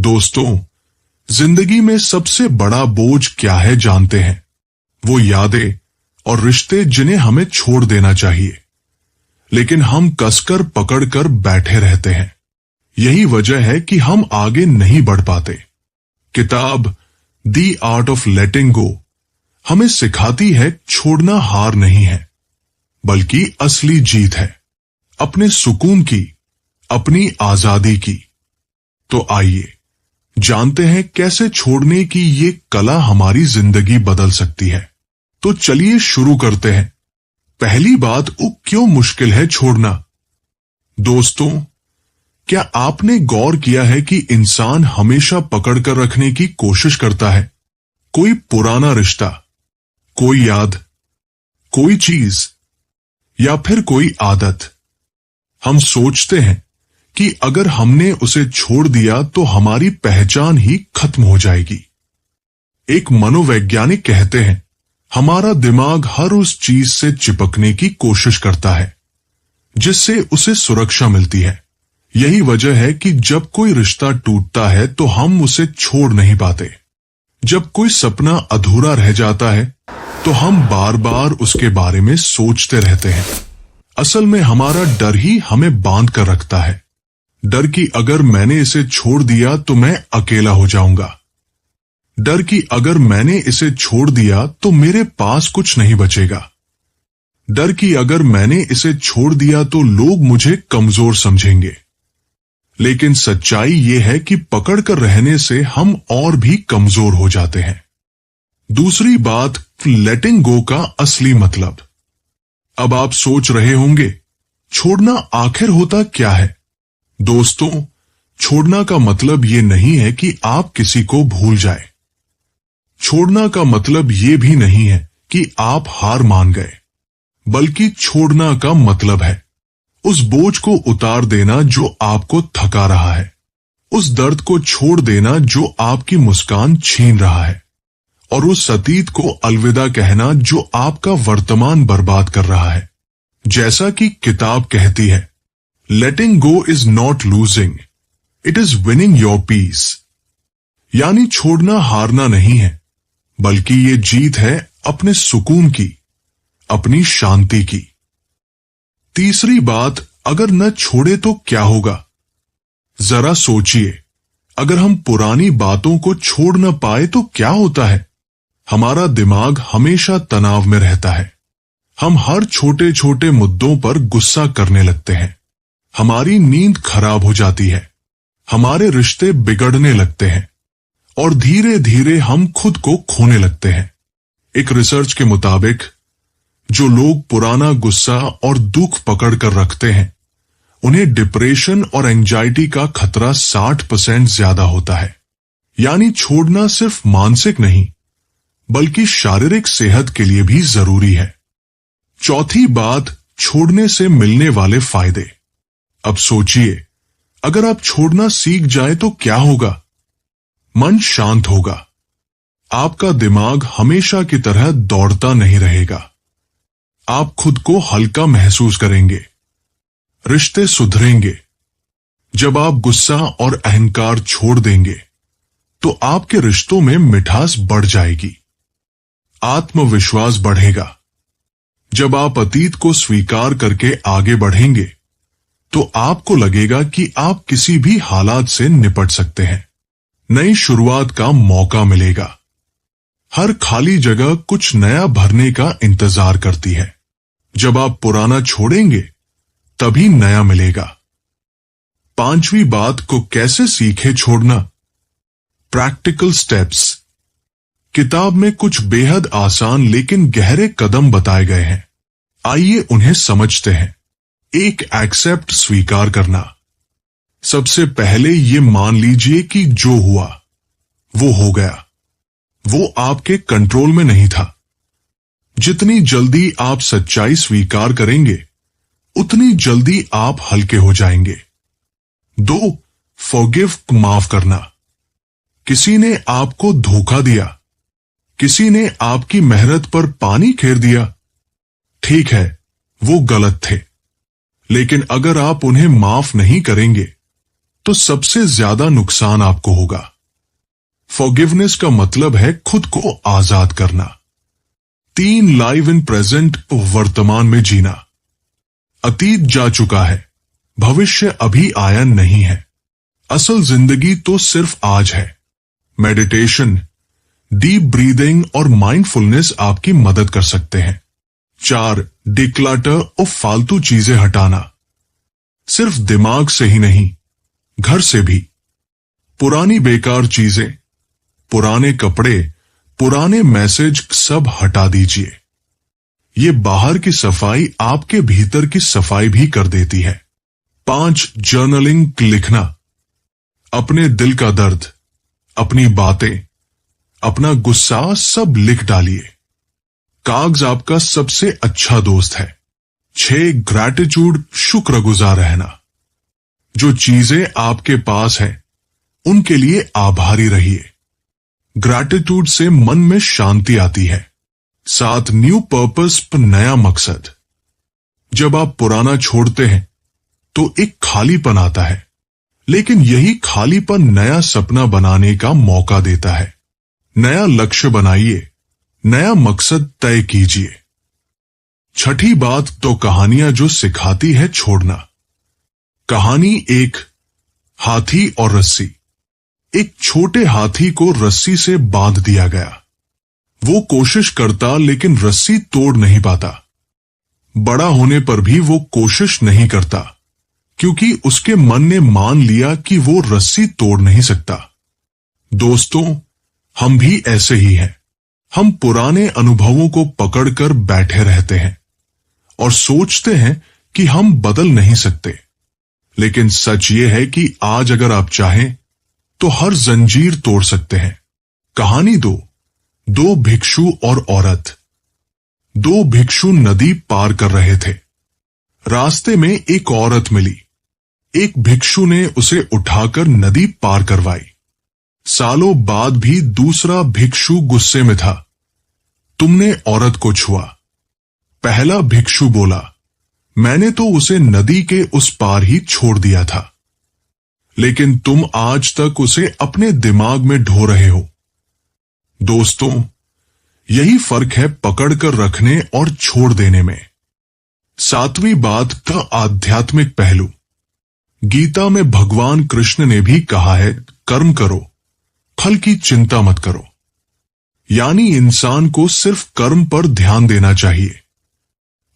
दोस्तों, जिंदगी में सबसे बड़ा बोझ क्या है जानते हैं? वो यादें और रिश्ते जिन्हें हमें छोड़ देना चाहिए, लेकिन हम कसकर पकड़कर बैठे रहते हैं। यही वजह है कि हम आगे नहीं बढ़ पाते। किताब द आर्ट ऑफ लेटिंग गो हमें सिखाती है छोड़ना हार नहीं है, बल्कि असली जीत है, अपने सुकून की, अपनी आजादी की। तो आइए जानते हैं कैसे छोड़ने की ये कला हमारी जिंदगी बदल सकती है। तो चलिए शुरू करते हैं। पहली बात, क्यों मुश्किल है छोड़ना? दोस्तों, क्या आपने गौर किया है कि इंसान हमेशा पकड़कर रखने की कोशिश करता है? कोई पुराना रिश्ता, कोई याद, कोई चीज या फिर कोई आदत। हम सोचते हैं कि अगर हमने उसे छोड़ दिया तो हमारी पहचान ही खत्म हो जाएगी। एक मनोवैज्ञानिक कहते हैं, हमारा दिमाग हर उस चीज से चिपकने की कोशिश करता है जिससे उसे सुरक्षा मिलती है। यही वजह है कि जब कोई रिश्ता टूटता है तो हम उसे छोड़ नहीं पाते। जब कोई सपना अधूरा रह जाता है तो हम बार बार उसके बारे में सोचते रहते हैं। असल में हमारा डर ही हमें बांध कर रखता है। डर कि अगर मैंने इसे छोड़ दिया तो मैं अकेला हो जाऊंगा। डर कि अगर मैंने इसे छोड़ दिया तो मेरे पास कुछ नहीं बचेगा। डर कि अगर मैंने इसे छोड़ दिया तो लोग मुझे कमजोर समझेंगे। लेकिन सच्चाई यह है कि पकड़कर रहने से हम और भी कमजोर हो जाते हैं। दूसरी बात, लेटिंग गो का असली मतलब। अब आप सोच रहे होंगे, छोड़ना आखिर होता क्या है? दोस्तों, छोड़ना का मतलब ये नहीं है कि आप किसी को भूल जाए। छोड़ना का मतलब ये भी नहीं है कि आप हार मान गए, बल्कि छोड़ना का मतलब है उस बोझ को उतार देना जो आपको थका रहा है, उस दर्द को छोड़ देना जो आपकी मुस्कान छीन रहा है, और उस अतीत को अलविदा कहना जो आपका वर्तमान बर्बाद कर रहा है। जैसा कि किताब कहती है, letting go is not losing, it is winning your peace. यानी छोड़ना हारना नहीं है, बल्कि ये जीत है अपने सुकून की, अपनी शांति की। तीसरी बात, अगर न छोड़े तो क्या होगा? जरा सोचिए, अगर हम पुरानी बातों को छोड़ न पाए तो क्या होता है? हमारा दिमाग हमेशा तनाव में रहता है। हम हर छोटे छोटे मुद्दों पर गुस्सा करने लगते हैं। हमारी नींद खराब हो जाती है, हमारे रिश्ते बिगड़ने लगते हैं, और धीरे धीरे हम खुद को खोने लगते हैं। एक रिसर्च के मुताबिक जो लोग पुराना गुस्सा और दुख पकड़ कर रखते हैं, उन्हें डिप्रेशन और एंजाइटी का खतरा 60% ज्यादा होता है। यानी छोड़ना सिर्फ मानसिक नहीं, बल्कि शारीरिक सेहत के लिए भी जरूरी है। चौथी बात, छोड़ने से मिलने वाले फायदे। अब सोचिए, अगर आप छोड़ना सीख जाए तो क्या होगा? मन शांत होगा, आपका दिमाग हमेशा की तरह दौड़ता नहीं रहेगा, आप खुद को हल्का महसूस करेंगे, रिश्ते सुधरेंगे। जब आप गुस्सा और अहंकार छोड़ देंगे तो आपके रिश्तों में मिठास बढ़ जाएगी, आत्मविश्वास बढ़ेगा। जब आप अतीत को स्वीकार करके आगे बढ़ेंगे तो आपको लगेगा कि आप किसी भी हालात से निपट सकते हैं। नई शुरुआत का मौका मिलेगा। हर खाली जगह कुछ नया भरने का इंतजार करती है। जब आप पुराना छोड़ेंगे तभी नया मिलेगा। पांचवी बात, को कैसे सीखे छोड़ना? Practical steps. किताब में कुछ बेहद आसान लेकिन गहरे कदम बताए गए हैं। आइए उन्हें समझते हैं। एक, एक्सेप्ट, स्वीकार करना। सबसे पहले ये मान लीजिए कि जो हुआ वो हो गया, वो आपके कंट्रोल में नहीं था। जितनी जल्दी आप सच्चाई स्वीकार करेंगे, उतनी जल्दी आप हल्के हो जाएंगे। 2, फॉरगिव, माफ करना। किसी ने आपको धोखा दिया, किसी ने आपकी मेहनत पर पानी फेर दिया। ठीक है, वो गलत थे, लेकिन अगर आप उन्हें माफ नहीं करेंगे तो सबसे ज्यादा नुकसान आपको होगा। फॉरगिवनेस का मतलब है खुद को आजाद करना। 3 लाइव इन प्रेजेंट, वर्तमान में जीना। अतीत जा चुका है, भविष्य अभी आया नहीं है। असल जिंदगी तो सिर्फ आज है। मेडिटेशन, डीप ब्रीदिंग और माइंडफुलनेस आपकी मदद कर सकते हैं। 4, डिक्लटर और फालतू चीजें हटाना। सिर्फ दिमाग से ही नहीं, घर से भी। पुरानी बेकार चीजें, पुराने कपड़े, पुराने मैसेज सब हटा दीजिए। ये बाहर की सफाई आपके भीतर की सफाई भी कर देती है। 5, जर्नलिंग, लिखना। अपने दिल का दर्द, अपनी बातें, अपना गुस्सा सब लिख डालिए। कागज आपका सबसे अच्छा दोस्त है। 6, ग्रैटिट्यूड, शुक्रगुजार रहना। जो चीजें आपके पास है उनके लिए आभारी रहिए। ग्रैटिट्यूड से मन में शांति आती है। 7, न्यू पर्पस, नया मकसद। जब आप पुराना छोड़ते हैं तो एक खालीपन आता है, लेकिन यही खालीपन नया सपना बनाने का मौका देता है। नया लक्ष्य बनाइए, नया मकसद तय कीजिए। 6ठी बात तो कहानियां जो सिखाती है छोड़ना। कहानी 1, हाथी और रस्सी। एक छोटे हाथी को रस्सी से बांध दिया गया। वो कोशिश करता लेकिन रस्सी तोड़ नहीं पाता। बड़ा होने पर भी वो कोशिश नहीं करता, क्योंकि उसके मन ने मान लिया कि वो रस्सी तोड़ नहीं सकता। दोस्तों, हम भी ऐसे ही हैं। हम पुराने अनुभवों को पकड़कर बैठे रहते हैं और सोचते हैं कि हम बदल नहीं सकते। लेकिन सच ये है कि आज अगर आप चाहें तो हर जंजीर तोड़ सकते हैं। कहानी 2 भिक्षु और औरत। 2 भिक्षु नदी पार कर रहे थे। रास्ते में एक औरत मिली। एक भिक्षु ने उसे उठाकर नदी पार करवाई। सालों बाद भी दूसरा भिक्षु गुस्से में था। तुमने औरत को छुआ। पहला भिक्षु बोला, मैंने तो उसे नदी के उस पार ही छोड़ दिया था, लेकिन तुम आज तक उसे अपने दिमाग में ढो रहे हो। दोस्तों, यही फर्क है पकड़कर रखने और छोड़ देने में। 7वीं बात का आध्यात्मिक पहलू। गीता में भगवान कृष्ण ने भी कहा है, कर्म करो, फल की चिंता मत करो। यानी इंसान को सिर्फ कर्म पर ध्यान देना चाहिए।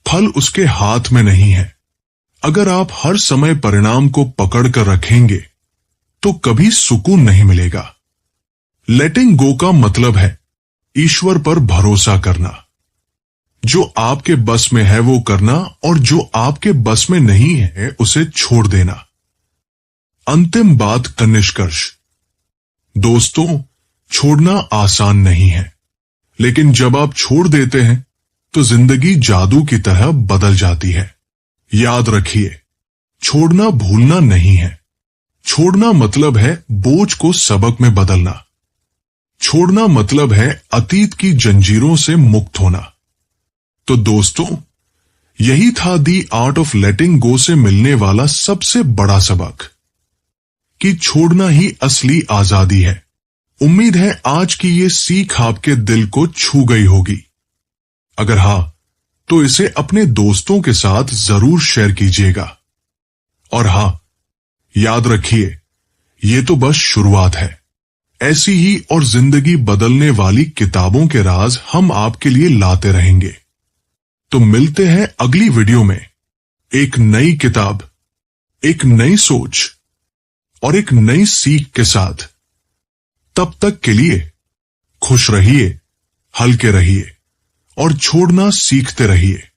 फल उसके हाथ में नहीं है। अगर आप हर समय परिणाम को पकड़कर रखेंगे तो कभी सुकून नहीं मिलेगा। लेटिंग गो का मतलब है ईश्वर पर भरोसा करना। जो आपके बस में है वो करना और जो आपके बस में नहीं है उसे छोड़ देना। अंतिम बात का निष्कर्ष। दोस्तों, छोड़ना आसान नहीं है, लेकिन जब आप छोड़ देते हैं तो जिंदगी जादू की तरह बदल जाती है। याद रखिए, छोड़ना भूलना नहीं है। छोड़ना मतलब है बोझ को सबक में बदलना। छोड़ना मतलब है अतीत की जंजीरों से मुक्त होना। तो दोस्तों, यही था दी आर्ट ऑफ लेटिंग गो से मिलने वाला सबसे बड़ा सबक, कि छोड़ना ही असली आजादी है। उम्मीद है आज की ये सीख आपके दिल को छू गई होगी। अगर हाँ, तो इसे अपने दोस्तों के साथ जरूर शेयर कीजिएगा। और हाँ, याद रखिए, ये तो बस शुरुआत है। ऐसी ही और जिंदगी बदलने वाली किताबों के राज हम आपके लिए लाते रहेंगे। तो मिलते हैं अगली वीडियो में एक नई किताब, एक नई सोच और एक नई सीख के साथ। तब तक के लिए खुश रहिए, हल्के रहिए और छोड़ना सीखते रहिए।